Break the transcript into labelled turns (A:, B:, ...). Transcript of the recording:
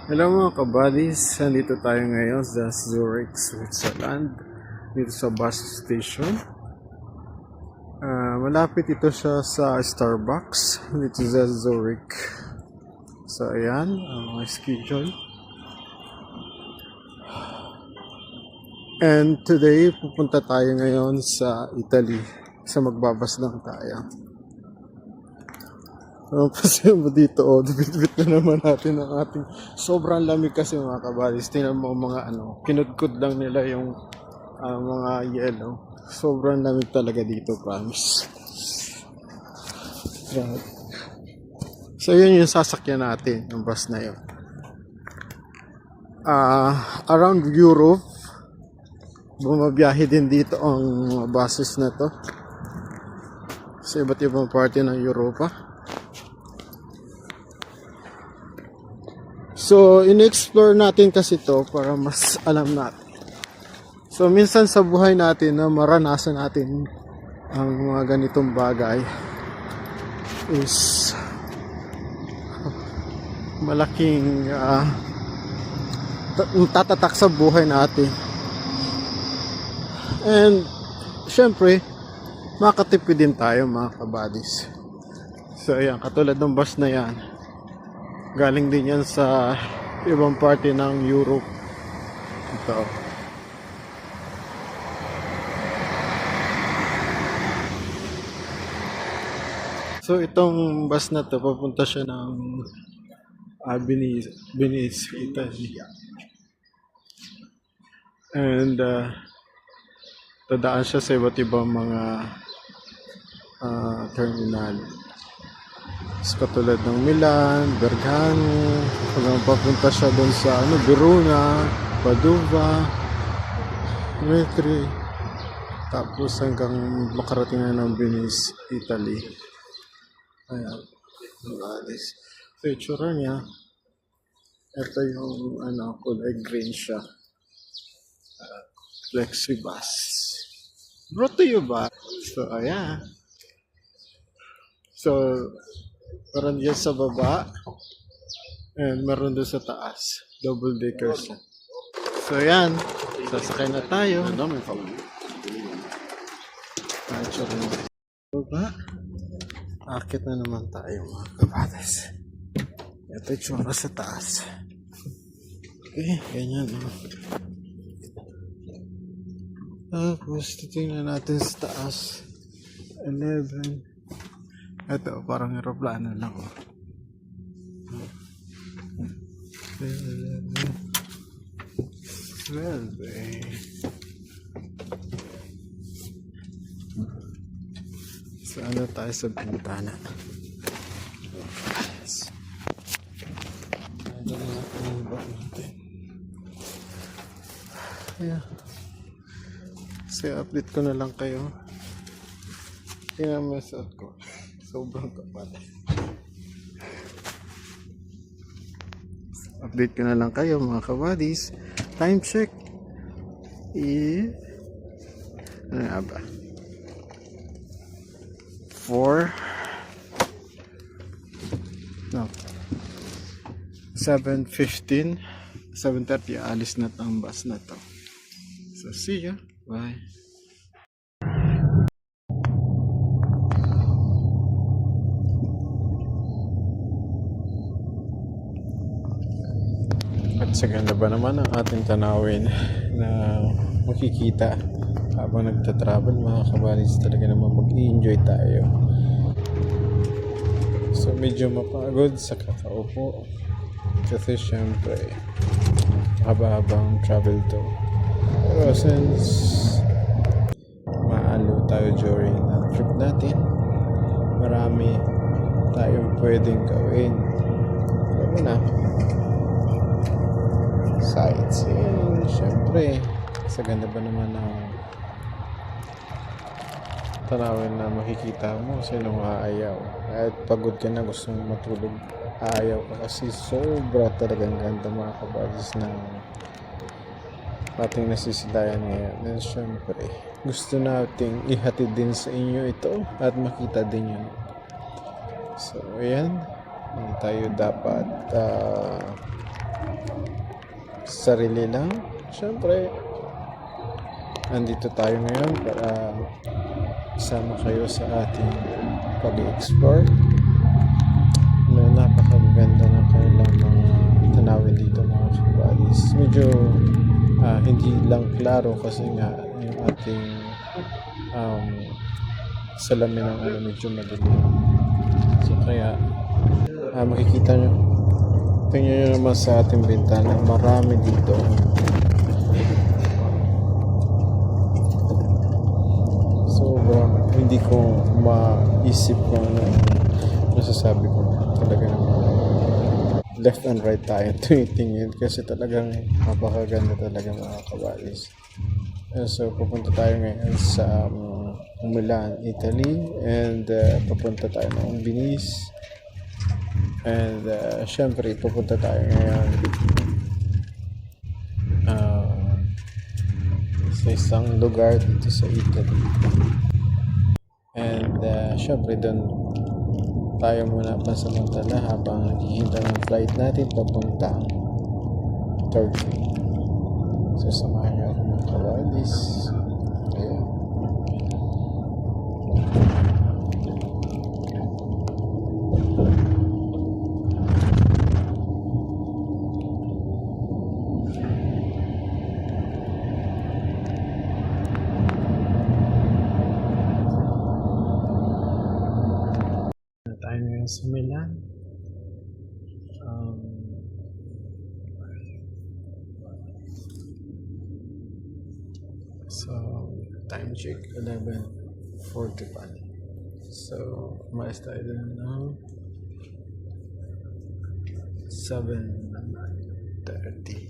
A: Hello mga kabadis, nandito tayo ngayon sa Zurich, Switzerland, dito sa bus station. Malapit ito siya sa Starbucks, dito sa Zurich. So ayan, ang mga schedule. And today, pupunta tayo ngayon sa Italy, sa magbabas lang tayo. Kasi mo dito, bit-bit na naman natin ang ating sobrang lamig kasi mga kabadis. Tingnan mo mga kinudkod lang nila yung mga yellow. Sobrang lamig talaga dito, promise. So yun yung sasakyan natin, yung bus na yun. Around Europe, bumabiyahe din dito ang mga buses na to. Sa iba't ibang parte ng Europa. So, in-explore natin kasi to para mas alam natin. So, minsan sa buhay natin na maranasan natin ang mga ganitong bagay is malaking tatatak sa buhay natin. And, syempre, makatipid din tayo mga kabadis. So, ayan, katulad ng bus na yan. Galing din yan sa ibang parte ng Europe. Ito. So itong bus na to, papunta siya ng Venice, Italy. And tadaan siya sa iba't ibang mga terminal. Katulad ng Milan, Bergamo, hanggang papunta siya doon sa Verona, Padova, Metri, tapos hanggang makarating na ng Venice, Italy. Ayan, so itsura niya, ito yung kulay green siya, Flexibus, brought to you ba? So ayan, so meron dyan sa baba and meron doon sa taas, double deckers. So yan, sasakay na tayo. Baba, akit na naman tayo mga kabatas. Ito yung tsura sa taas. Okay, ganyan. Tapos titingnan natin sa taas, 11. Ito, parang aeroplano lang. 12. So, ano tayo sa bintana? Ito na natin yung bag natin. Yeah. So, update ko na lang kayo. Tingnan mo sa ko. Sobrang kapal. Update ko na lang kayo mga kawadis. Time check is ano nga ba? 7:15, 7:30 alis na ang bus na to. So see ya. Bye. At sa ganda ba naman ang ating tanawin na makikita habang nagtatravel mga kabalis, talaga naman mag-enjoy tayo. So medyo mapagod sa kakaupo kasi syempre haba-habang travel to. Pero since maalo tayo during ang trip natin, marami tayong pwedeng gawin. Alam mo na, sightseeing, syempre sa ganda ba naman ng tanawin na makikita mo, sinong aayaw kahit pagod ka na, gusto mong matulog, aayaw ka kasi sobra talagang ganda mga kabadis ng ating nasisilayan ngayon. And syempre gusto nating ihatid din sa inyo ito at makita din yun. So ayan, hindi tayo dapat sarili lang. Siyempre, andito tayo ngayon para isama kayo sa ating pag-explore. Napakaganda ng kanilang mga tanawin dito mga kabadis. Medyo hindi lang klaro kasi nga yung ating salamin ng medyo madilim. So kaya makikita nyo, tingnan nyo naman sa ating bintana, marami dito. Sobrang hindi ko maisip kung ano masasabi ko. Talaga left and right tayo tumitingin kasi talagang napakaganda talaga mga kabalis. So pupunta tayo ngayon sa Milan, Italy, and papunta tayo ng Venice, and syempre pupunta tayo ngayon sa isang lugar dito sa Italy, and syempre doon tayo muna pansamantala habang naghihintay ng flight natin papuntang Turkey. So samahan nyo ako mga kawalis. Ayan. Tayo ngayon sa Milan. So time check 11:45. So umalis tayo din ng 7:30.